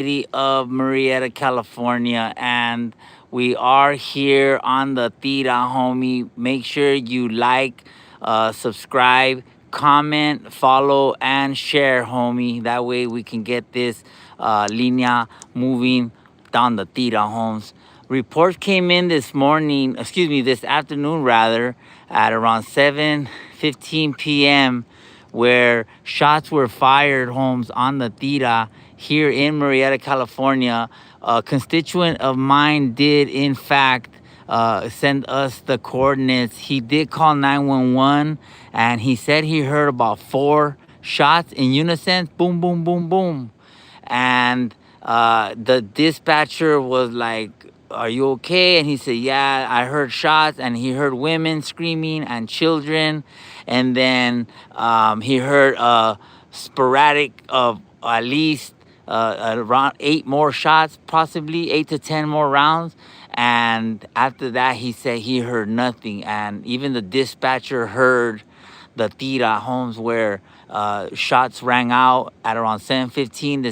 city of Murrieta, California, and we are here on the tira, homie. Make sure you like, subscribe, comment, follow, and share, homie. That way we can get this linea moving down the tira, homes. Reports came in this morning, excuse me, this afternoon rather, at around 7:15 p.m., where shots were fired, homes, on the tira here in Murrieta, California. A constituent of mine did, in fact, send us the coordinates. He did call 911, and he said he heard about 4 shots in unison, boom, boom, boom, boom. And the dispatcher was like, "Are you okay?" And he said, "Yeah, I heard shots," and he heard women screaming and children. And then he heard sporadic of at least around 8 more shots, possibly 8 to 10 more rounds. And after that, he said he heard nothing. And even the dispatcher heard the tira, homes, where shots rang out at around 7:15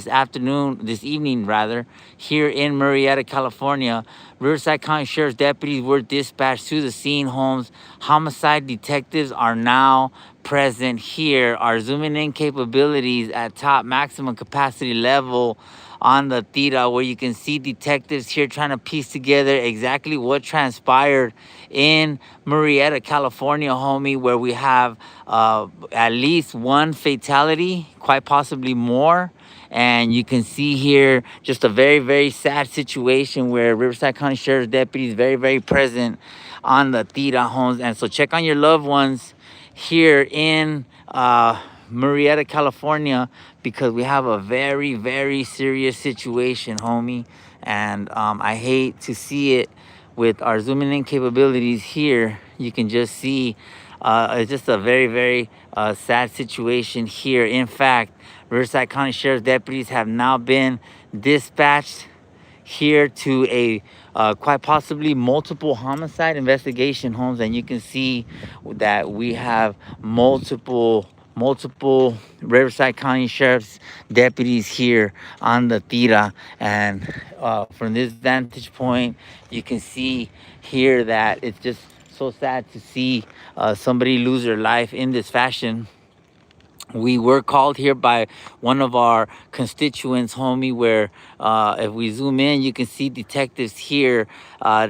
this evening rather, here in Murrieta, California. Riverside County Sheriff's deputies were dispatched to the scene, homes. Homicide detectives are now present here. Our zooming in capabilities at top maximum capacity level on the tira, where you can see detectives here trying to piece together exactly what transpired in Murrieta, California, homie, where we have at least 1 fatality, quite possibly more. And you can see here just a very, very sad situation where Riverside County Sheriff's deputies very, very present on the tira, homes. And so check on your loved ones here in Murrieta, California, because we have a very, very serious situation, homie. And I hate to see it with our zooming in capabilities here. You can just see it's just a very, very sad situation here. In fact, Riverside County Sheriff's deputies have now been dispatched here to a quite possibly multiple homicide investigation, homes. And you can see that we have multiple Riverside County Sheriff's deputies here on the tira. And from this vantage point, you can see here that it's just so sad to see somebody lose their life in this fashion. We were called here by one of our constituents, homie, where if we zoom in, you can see detectives here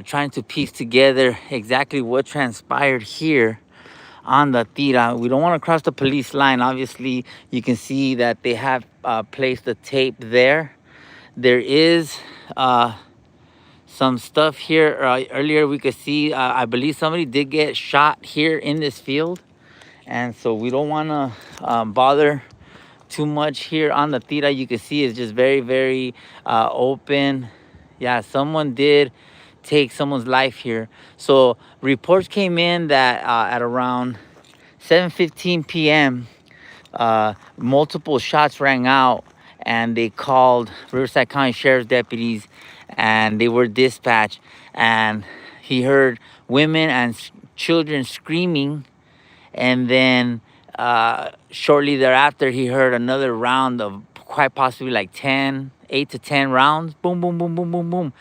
trying to piece together exactly what transpired here on the tira. We don't want to cross the police line. Obviously, you can see that they have placed the tape there. There is some stuff here. Earlier, we could see, I believe somebody did get shot here in this field. And so we don't want to bother too much here on the tira. You can see it's just very, very open. Yeah, someone did take someone's life here. So reports came in that at around 7:15 p.m., multiple shots rang out, and they called Riverside County Sheriff's deputies, and they were dispatched. And he heard women and children screaming. And then shortly thereafter, he heard another round of quite possibly like 8 to 10 rounds. Boom, boom, boom, boom, boom, boom.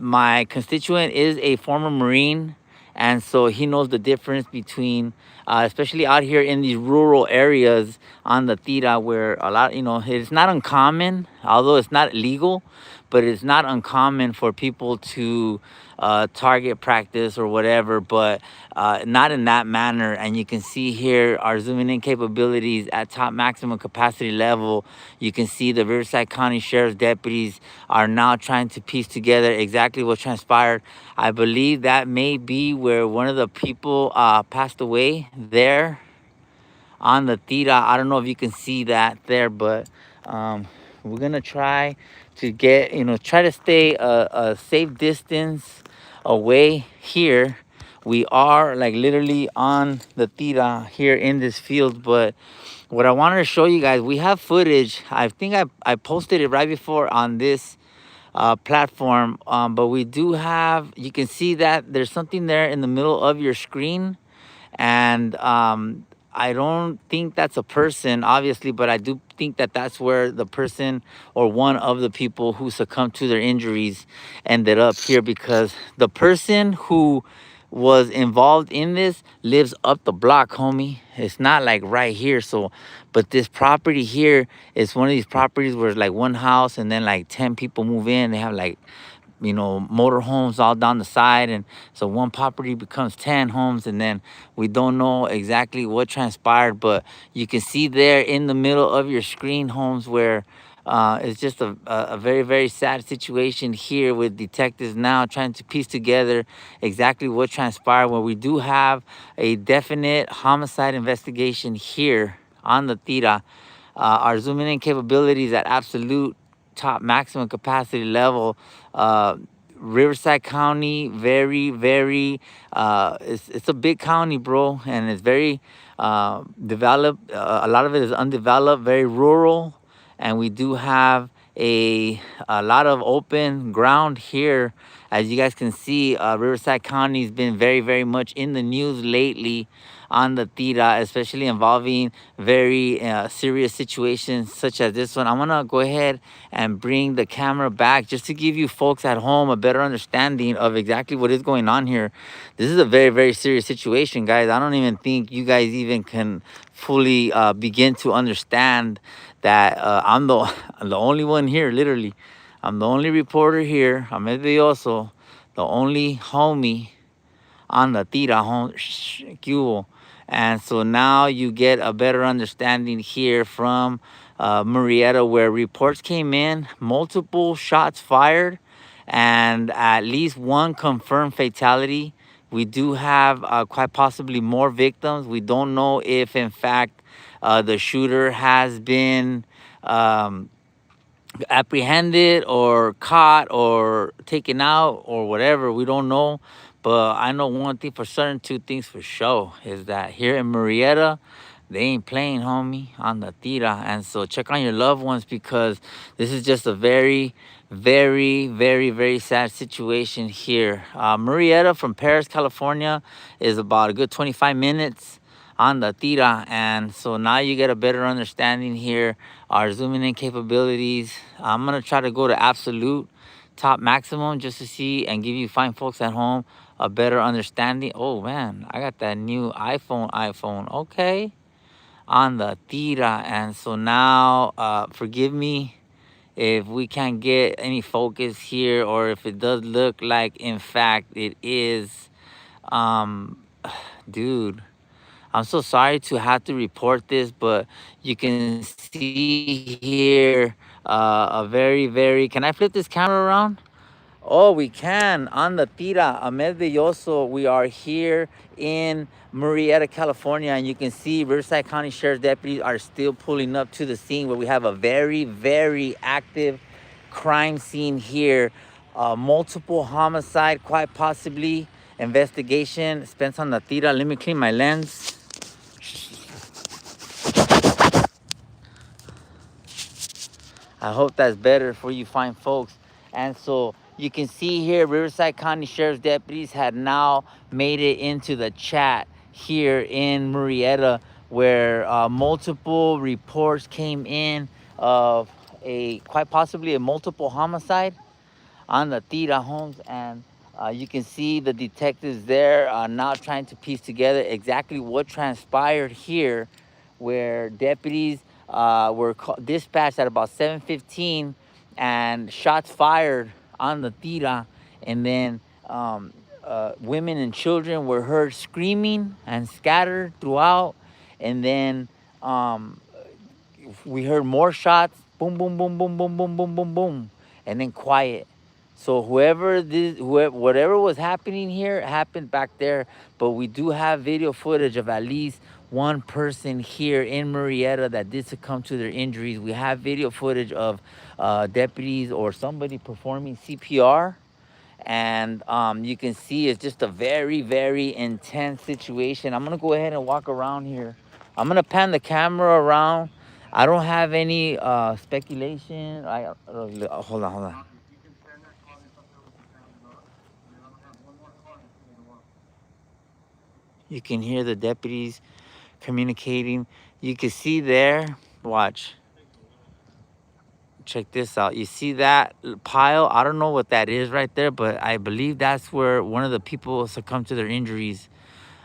My constituent is a former Marine, and so he knows the difference between, especially out here in these rural areas on the tira, where a lot, it's not uncommon, although it's not legal, but it's not uncommon for people to target practice or whatever, but not in that manner. And you can see here our zooming in capabilities at top maximum capacity level. You can see the Riverside County Sheriff's deputies are now trying to piece together exactly what transpired. I believe that may be where one of the people passed away there on the tira. I don't know if you can see that there, but we're gonna try to get, try to stay a safe distance away here. We are like literally on the tira here in this field. But what I wanted to show you guys, we have footage. I think I posted it right before on this platform, but we do have, you can see that there's something there in the middle of your screen. And I don't think that's a person, obviously, but I do think that that's where the person or one of the people who succumbed to their injuries ended up here, because the person who was involved in this lives up the block, homie. It's not like right here. So, but this property here is one of these properties where it's like one house and then like 10 people move in. They have like, you know, motor homes all down the side, and so one property becomes 10 homes, and then we don't know exactly what transpired, but you can see there in the middle of your screen, homes, where it's just a very, very sad situation here with detectives now trying to piece together exactly what transpired, where we do have a definite homicide investigation here on the tira. Our zooming in capabilities at absolute top maximum capacity level. uh, Riverside County, very, very, it's a big county, bro, and it's very developed. A lot of it is undeveloped, very rural, and we do have a lot of open ground here. As you guys can see, Riverside County has been very, very much in the news lately on the tira, especially involving very serious situations such as this one. I'm gonna go ahead and bring the camera back just to give you folks at home a better understanding of exactly what is going on here. This is a very, very serious situation, guys. I don't even think you guys even can fully begin to understand that I'm the I'm the only one here, literally. I'm the only reporter here. I'm Vidioso, the only homie on the tira home. And so now you get a better understanding here from Murrieta, where reports came in, multiple shots fired, and at least one confirmed fatality. We do have quite possibly more victims. We don't know if, in fact, the shooter has been um, apprehended or caught or taken out or whatever. We don't know. But I know one thing for certain, two things for sure, is that here in Murrieta, they ain't playing, homie, on the tira. And so check on your loved ones, because this is just a very, very, very, very sad situation here. Murrieta from Paris, California is about a good 25 minutes on the tira, and so now you get a better understanding here. Our zooming in capabilities, I'm gonna try to go to absolute top maximum just to see and give you fine folks at home a better understanding. Oh man, I got that new iPhone, okay, on the tira. And so now forgive me if we can't get any focus here, or if it does look like, in fact, it is. um Dude, I'm so sorry to have to report this, but you can see here a very, very. Can I flip this camera around? Oh, we can. On the tira, Ahmed Belloso, we are here in Murrieta, California, and you can see Riverside County Sheriff's deputies are still pulling up to the scene, where we have a very, very active crime scene here. Multiple homicide, quite possibly investigation. Spence on the tira. Let me clean my lens. I hope that's better for you fine folks. And so you can see here, Riverside County Sheriff's deputies had now made it into the chat here in Murrieta, where multiple reports came in of a quite possibly a multiple homicide on the tira homes. And you can see the detectives there now trying to piece together exactly what transpired here, where deputies were dispatched at about 7:15, and shots fired on the tira. And then women and children were heard screaming and scattered throughout. And then we heard more shots, boom, boom, boom, boom, boom, boom, boom, boom, boom, and then quiet. So whatever was happening here happened back there. But we do have video footage of at least one person here in Murrieta that did succumb to their injuries. We have video footage of deputies or somebody performing CPR. And you can see it's just a very, very intense situation. I'm gonna go ahead and walk around here. I'm gonna pan the camera around. I don't have any speculation. Hold on. You can hear the deputies communicating. You can see there, watch, check this out. You see that pile? I don't know what that is right there, but I believe that's where one of the people succumbed to their injuries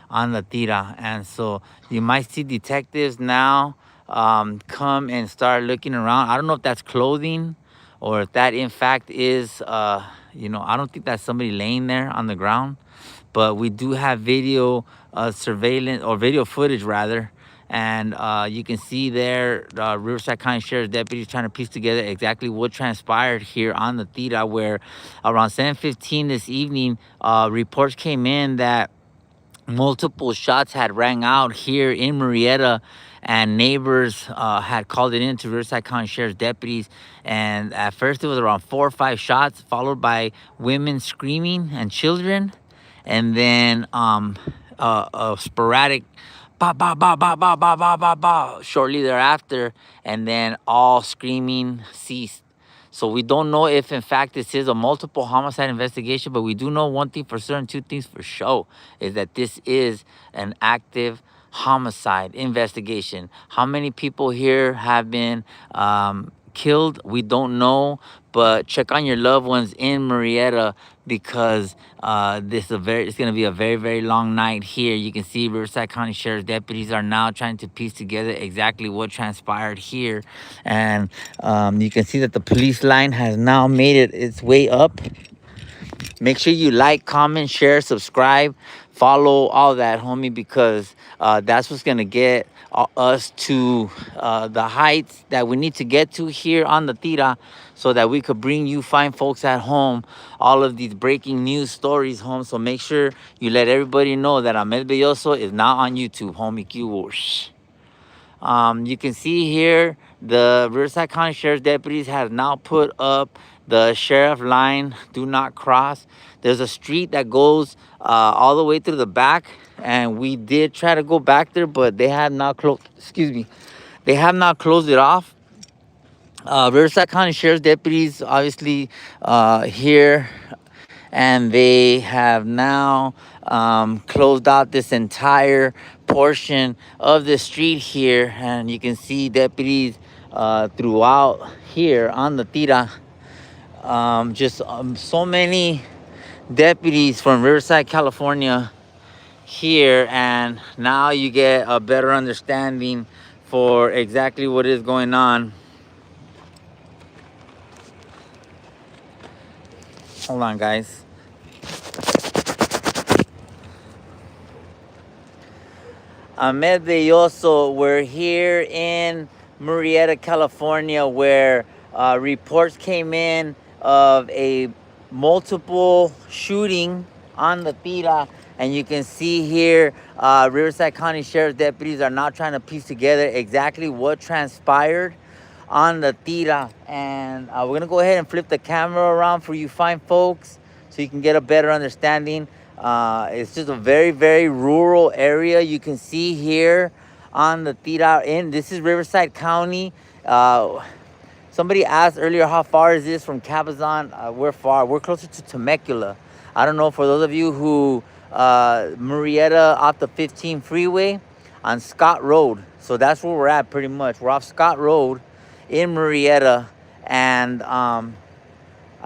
on the tira. And so you might see detectives now come and start looking around. I don't know if that's clothing or if that in fact is, I don't think that's somebody laying there on the ground, but we do have video surveillance, or video footage rather. And you can see there, Riverside County Sheriff's deputies trying to piece together exactly what transpired here on the tira, where around 7:15 this evening, reports came in that multiple shots had rang out here in Murrieta, and neighbors had called it in to Riverside County Sheriff's deputies. And at first it was around 4 or 5 shots, followed by women screaming and children, and then a sporadic ba ba ba ba ba ba ba ba ba shortly thereafter, and then all screaming ceased. So we don't know if in fact this is a multiple homicide investigation, but we do know one thing for certain, two things for sure, is that this is an active homicide investigation. How many people here have been killed? We don't know, but check on your loved ones in Murrieta, because it's going to be a very, very long night here. You can see Riverside County Sheriff's deputies are now trying to piece together exactly what transpired here. And you can see that the police line has now made its way up. Make sure you like, comment, share, subscribe, follow, all that, homie, because that's what's going to get us to the heights that we need to get to here on the tira, so that we could bring you fine folks at home all of these breaking news stories home. So make sure you let everybody know that Ahmed Belloso is not on YouTube, homie. You can see here the Riverside County Sheriff's deputies have now put up the sheriff line, do not cross. There's a street that goes all the way through the back, and we did try to go back there, but they have not closed, they have not closed it off. Riverside County Sheriff's deputies obviously here, and they have now closed out this entire portion of the street here. And you can see deputies throughout here on the tira. So many deputies from Riverside, California here, and now you get a better understanding for exactly what is going on. Hold on, guys. Ahmed Belloso, we're here in Murrieta, California, where reports came in of a multiple shooting on the tira. And you can see here, Riverside County Sheriff's deputies are now trying to piece together exactly what transpired on the tira. And we're going to go ahead and flip the camera around for you fine folks, so you can get a better understanding. It's just a very, very rural area. You can see here on the tira. This is Riverside County. Somebody asked earlier, how far is this from Cabazon? We're far. We're closer to Temecula. I don't know, for those of you who Murrieta off the 15 freeway on Scott Road. So that's where we're at pretty much. We're off Scott Road in Murrieta. And I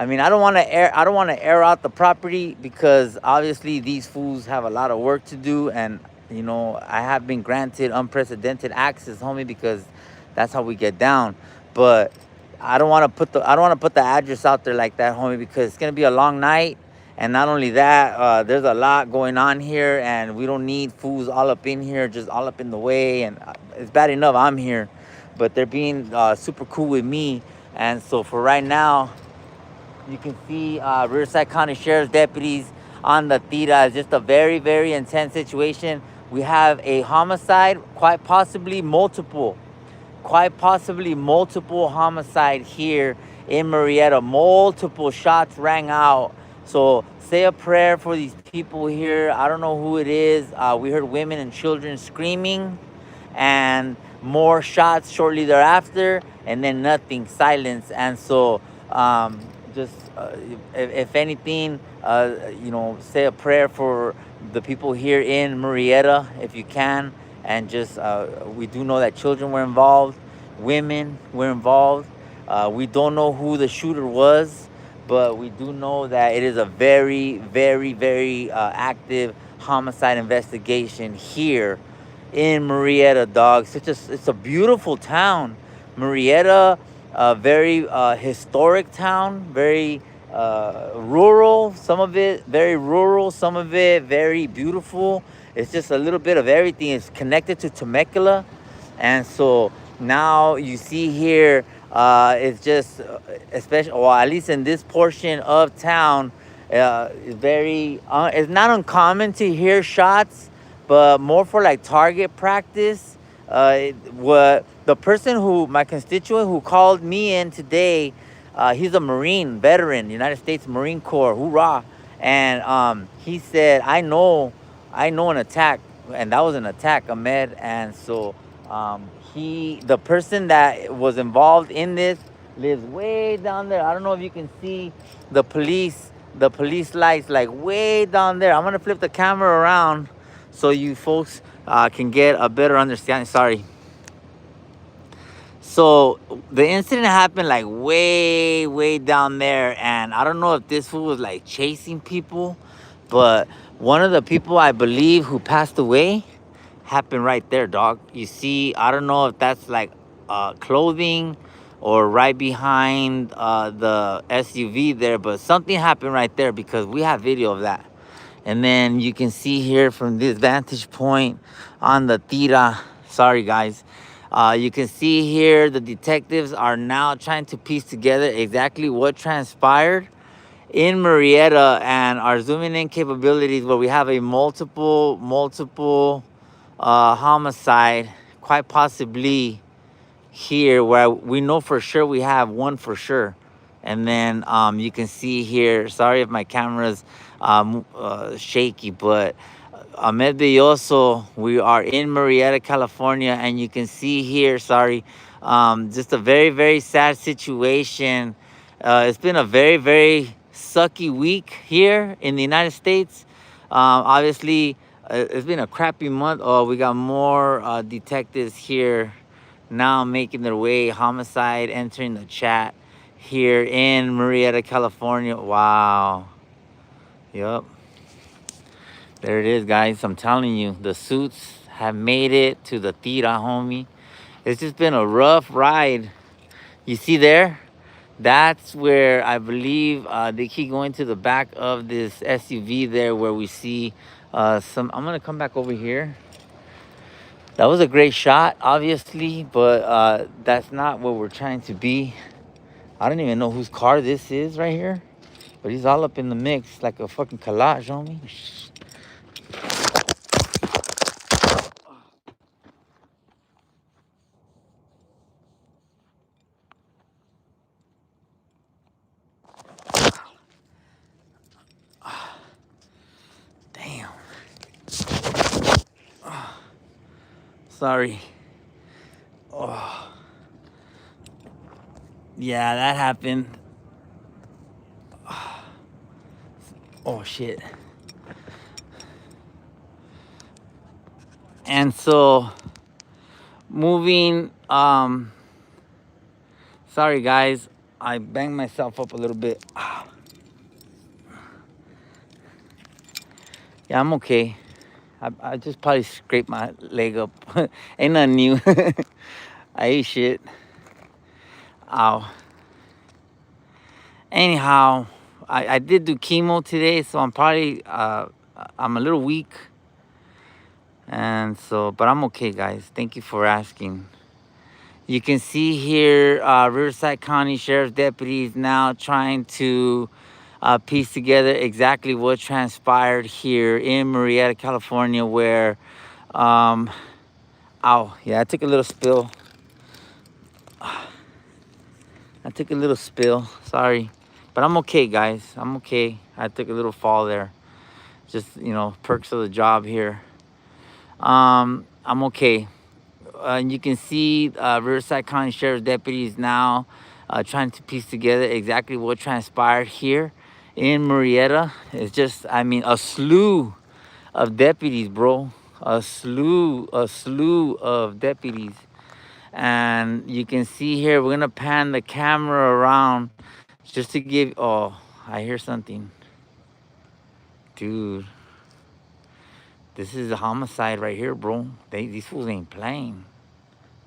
mean, I don't want to air out the property, because obviously these fools have a lot of work to do, and I have been granted unprecedented access, homie, because that's how we get down. But I don't want to put the address out there like that, homie, because it's gonna be a long night. And not only that, there's a lot going on here, and we don't need fools all up in here, just all up in the way. And it's bad enough I'm here, but they're being super cool with me. And so for right now, you can see Riverside County Sheriff's deputies on the tira. It's just a very, very intense situation. We have a homicide, quite possibly multiple homicide here in Murrieta. Multiple shots rang out. So say a prayer for these people here. I don't know who it is. We heard women and children screaming, and more shots shortly thereafter, and then nothing, silence. And so if anything, say a prayer for the people here in Murrieta if you can. and just we do know that children were involved, women were involved. We don't know who the shooter was, but we do know that it is a very, very, very active homicide investigation here in Murrieta, dog. It's a beautiful town, Murrieta, a very historic town, very rural. Some of it very rural, some of it very beautiful. It's just a little bit of everything. It's connected to Temecula, and so now you see here, it's just especially, well, at least in this portion of town, it's very. It's not uncommon to hear shots, but more for like target practice. What the person who my constituent who called me in today, he's a Marine veteran, United States Marine Corps, hoorah! And he said, I know an attack, and that was an attack, Ahmed. And so the person that was involved in this lives way down there. I don't know if you can see the police lights like way down there. I'm gonna flip the camera around so you folks can get a better understanding. Sorry. So the incident happened like way, way down there, and I don't know if this fool was like chasing people, but one of the people I believe who passed away happened right there, dog. You see, I don't know if that's like clothing or right behind the SUV there, but something happened right there because we have video of that. And then you can see here from this vantage point on the tira. Sorry, guys. You can see here the detectives are now trying to piece together exactly what transpired in Murrieta, and our zooming in capabilities where we have a multiple homicide, quite possibly here where we know for sure we have one for sure. And then you can see here, sorry if my camera's shaky, but Ahmed Belloso, we are in Murrieta, California, and you can see here, sorry, just a very, very sad situation. It's been a very, very sucky week here in the United States. Obviously, it's been a crappy month. Oh, we got more detectives here now making their way. Homicide entering the chat here in Murrieta, California. Wow. Yup. There it is, guys. I'm telling you, the suits have made it to the tira, homie. It's just been a rough ride. You see there? That's where I believe they keep going to the back of this SUV there where we see some. I'm going to come back over here. That was a great shot, obviously, but that's not what we're trying to be. I don't even know whose car this is right here, but he's all up in the mix like a fucking collage on me. Damn. Sorry. Oh. Yeah, that happened. Oh, shit. And so, moving, sorry guys, I banged myself up a little bit. Yeah, I'm okay. I just probably scraped my leg up. Ain't nothing new. I ate shit. Ow. Anyhow, I did do chemo today, so I'm probably, I'm a little weak. And so, but I'm okay, guys. Thank you for asking. You can see here, Riverside County Sheriff's deputies now trying to piece together exactly what transpired here in Murrieta, California, where, ow, yeah, I took a little spill. Sorry. But I'm okay, guys. I'm okay. I took a little fall there. Just, perks of the job here. I'm okay. And you can see Riverside County Sheriff's deputies now trying to piece together exactly what transpired here in Murrieta. It's just, I mean, a slew of deputies, bro. a slew of deputies. And you can see here, we're gonna pan the camera around just to give. Oh, I hear something, dude. This is a homicide right here, bro. These fools ain't playing.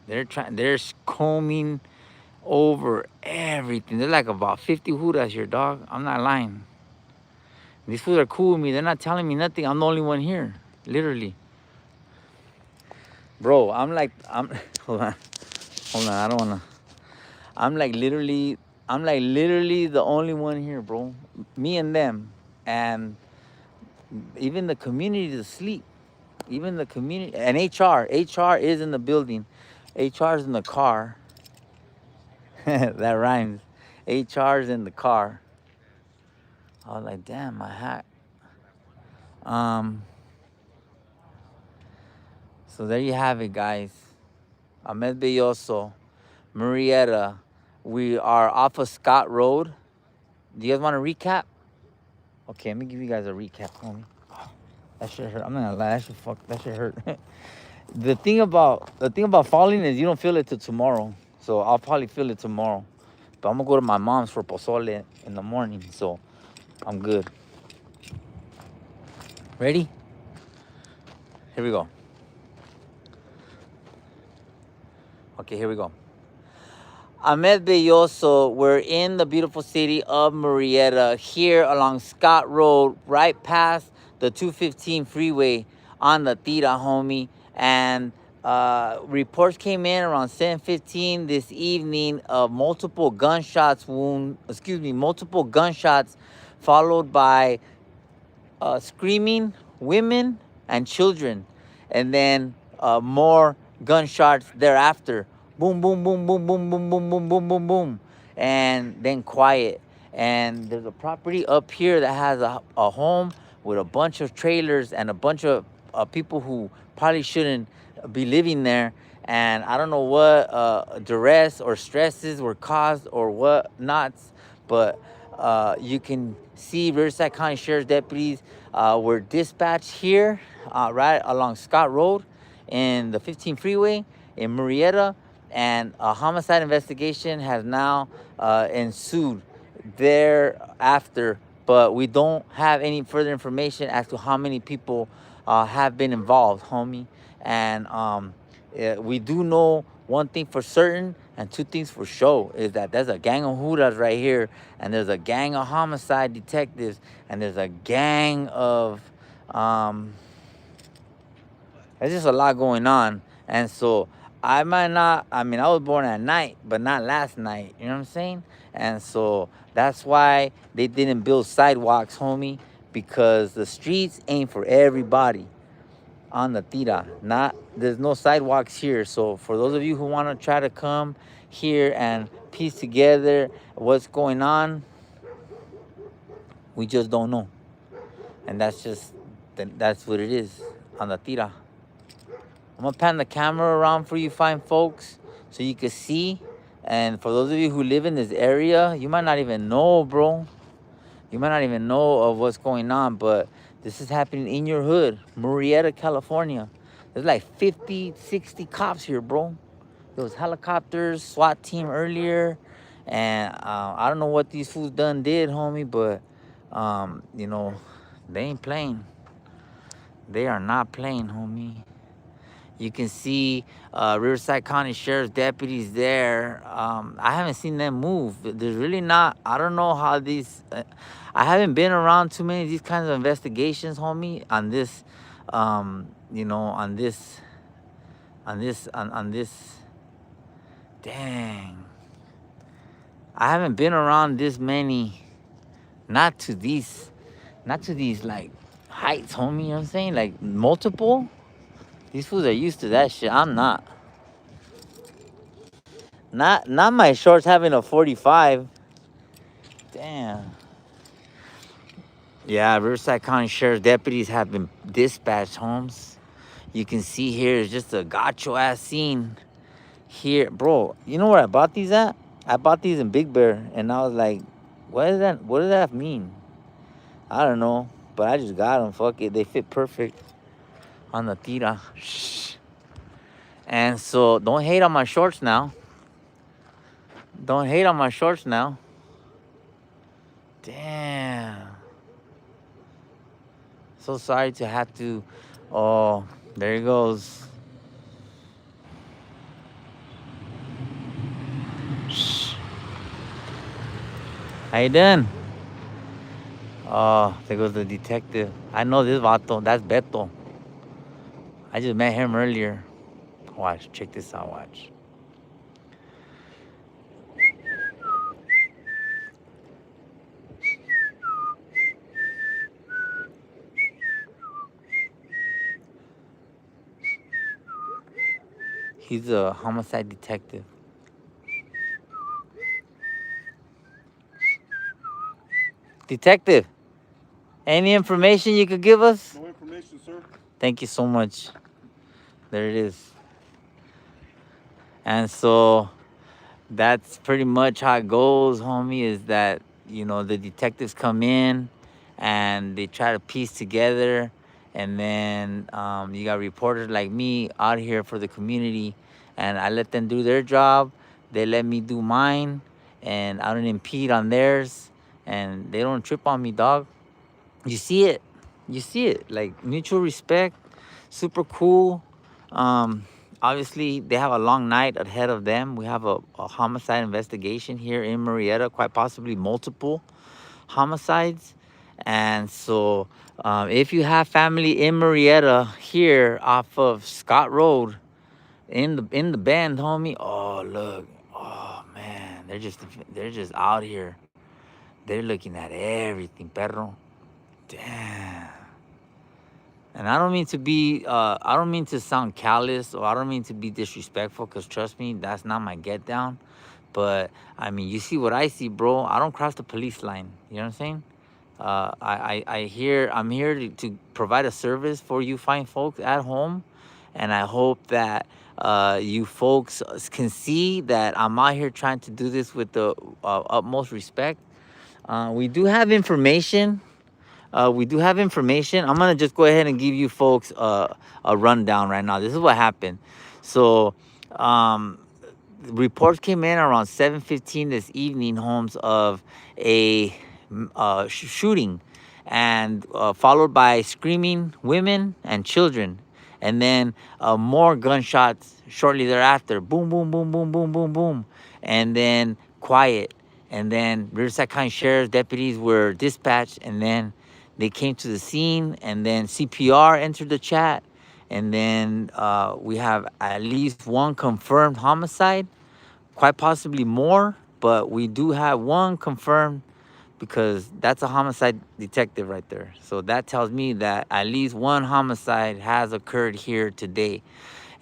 They're combing over everything. They're like about 50 hudas here, dog. I'm not lying. These fools are cool with me. They're not telling me nothing. I'm the only one here, literally. Bro, I'm hold on. Hold on, I don't wanna. I'm like literally the only one here, bro. Me and them. And even the community is asleep. Even the community and HR is in the building. HR is in the car. That rhymes. HR is in the car. I was like, damn, my hat. Um, so there you have it, guys. Ahmed Belloso, Murrieta. We are off of Scott Road. Do you guys want to recap? Okay, let me give you guys a recap, homie. That shit hurt. I'm not gonna lie, that shit hurt. the thing about falling is you don't feel it till tomorrow. So I'll probably feel it tomorrow. But I'm gonna go to my mom's for pozole in the morning, so I'm good. Ready? Here we go. Okay, here we go. Ahmed Belloso, we're in the beautiful city of Murrieta, here along Scott Road, right past the 215 freeway on the tira, homie. And reports came in around 7:15 this evening of multiple gunshots followed by screaming women and children, and then more gunshots thereafter. Boom, boom, boom, boom, boom, boom, boom, boom, boom, boom, boom, and then quiet. And there's a property up here that has a home with a bunch of trailers and a bunch of people who probably shouldn't be living there. And I don't know what duress or stresses were caused or what nots, but you can see Riverside County Sheriff's deputies were dispatched here right along Scott Road in the 15 freeway in Murrieta, and a homicide investigation has now ensued thereafter, but we don't have any further information as to how many people have been involved, homie. And we do know one thing for certain and two things for sure, is that there's a gang of Judas right here, and there's a gang of homicide detectives, and there's a gang of there's just a lot going on. And so I was born at night, but not last night, you know what I'm saying? And so that's why they didn't build sidewalks, homie, because the streets ain't for everybody on the tira. There's no sidewalks here. So for those of you who want to try to come here and piece together what's going on, we just don't know. And that's what it is on the tira. I'm gonna pan the camera around for you fine folks so you can see. And for those of you who live in this area, you might not even know, bro. You might not even know of what's going on, but this is happening in your hood, Murrieta, California. There's like 50, 60 cops here, bro. There was helicopters, SWAT team earlier. And I don't know what these fools did, homie, but, they ain't playing. They are not playing, homie. You can see Riverside County Sheriff's deputies there. I haven't seen them move. There's really not, I don't know how these, I haven't been around too many of these kinds of investigations, homie, on this, on this, dang. I haven't been around this many, not to these like heights, homie, you know what I'm saying? Like multiple. These fools are used to that shit. I'm not. Not my shorts having a 45. Damn. Yeah, Riverside County Sheriff's deputies have been dispatched, Holmes. You can see here is just a gacho ass scene here. Bro, you know where I bought these at? I bought these in Big Bear, and I was like, what does that mean? I don't know, but I just got them. Fuck it, they fit perfect. on the tira. Shh. And so don't hate on my shorts now. Don't hate on my shorts now. Damn. So sorry to have to. Oh, there he goes. Shh. How you doing? Oh, there goes the detective. I know this vato. That's Beto. I just met him earlier. Watch. Check this out. Watch. He's a homicide detective. Detective, any information you could give us? No information, sir. Thank you so much. There it is. And so that's pretty much how it goes, homie, is that, the detectives come in and they try to piece together. And then you got reporters like me out here for the community. And I let them do their job. They let me do mine. And I don't impede on theirs. And they don't trip on me, dog. You see it. You see it. Like mutual respect. Super cool. Um, Obviously, they have a long night ahead of them. We have a homicide investigation here in Murrieta, quite possibly multiple homicides. And so, if you have family in Murrieta here off of Scott Road in the bend, homie. Oh look, oh man, they're just out here. They're looking at everything, perro. Damn. And I don't mean to sound callous, or I don't mean to be disrespectful, because trust me, that's not my get down. But I mean, you see what I see, bro. I don't cross the police line. You know what I'm saying? I'm here to provide a service for you fine folks at home. And I hope that you folks can see that I'm out here trying to do this with the utmost respect. We do have information. I'm gonna just go ahead and give you folks a rundown right now. This is what happened. So, um, reports came in around 7:15 this evening, Holmes, of a shooting, and followed by screaming women and children, and then more gunshots shortly thereafter. Boom, boom, boom, boom, boom, boom, boom, and then quiet. And then Riverside County Sheriff's deputies were dispatched, and then they came to the scene, and then CPR entered the chat, and then we have at least one confirmed homicide, quite possibly more, but we do have one confirmed, because that's a homicide detective right there. So that tells me that at least one homicide has occurred here today.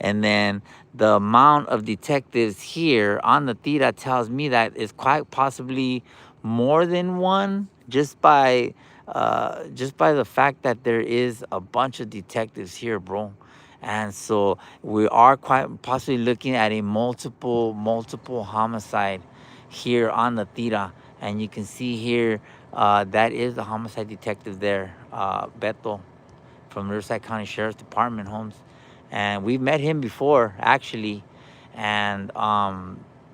And then the amount of detectives here on the tira tells me that it's quite possibly more than one, just by the fact that there is a bunch of detectives here, bro. And so we are quite possibly looking at a multiple homicide here on the tira. And you can see here, that is the homicide detective there, Beto, from Riverside County Sheriff's Department, Holmes. And we've met him before, actually. And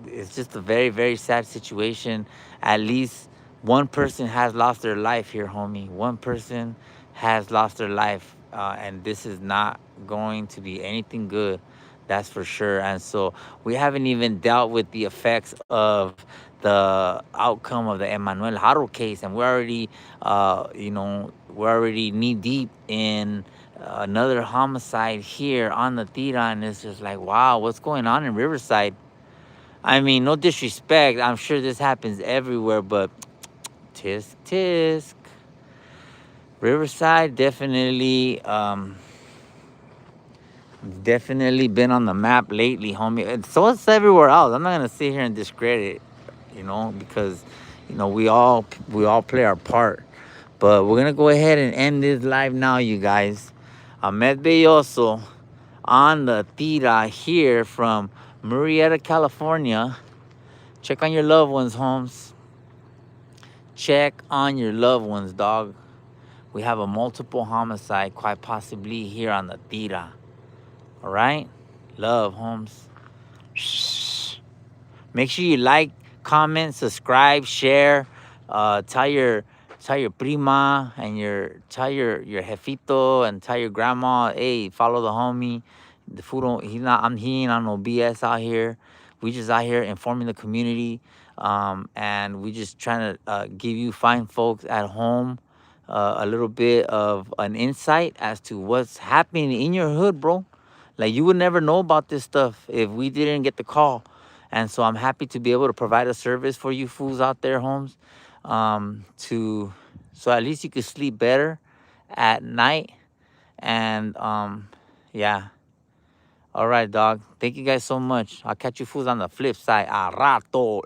it's just a very, very sad situation. At least one person has lost their life here, homie. One person has lost their life. And this is not going to be anything good. That's for sure. And so we haven't even dealt with the effects of the outcome of the Emmanuel Haro case. And we're already knee deep in another homicide here on the tira. And it's just like, wow, what's going on in Riverside? I mean, no disrespect. I'm sure this happens everywhere, but tisk, tisk. Riverside definitely been on the map lately, homie. And so it's everywhere else. I'm not gonna sit here and discredit, because we all play our part. But we're gonna go ahead and end this live now, you guys. Ahmed Belloso on the tira here from Murrieta, California. Check on your loved ones, Holmes. Check on your loved ones, dog. We have a multiple homicide, quite possibly here on the tira. All right? Love, Holmes. Make sure you like, comment, subscribe, share. Tell your prima and tell your jefito and tell your grandma, hey, follow the homie. The food don't, he ain't on no BS out here. We just out here informing the community. And we just trying to give you fine folks at home a little bit of an insight as to what's happening in your hood, bro. Like, you would never know about this stuff if we didn't get the call. And so I'm happy to be able to provide a service for you fools out there, Holmes, to so at least you could sleep better at night. And yeah. All right, dog. Thank you guys so much. I'll catch you fools on the flip side. A rato.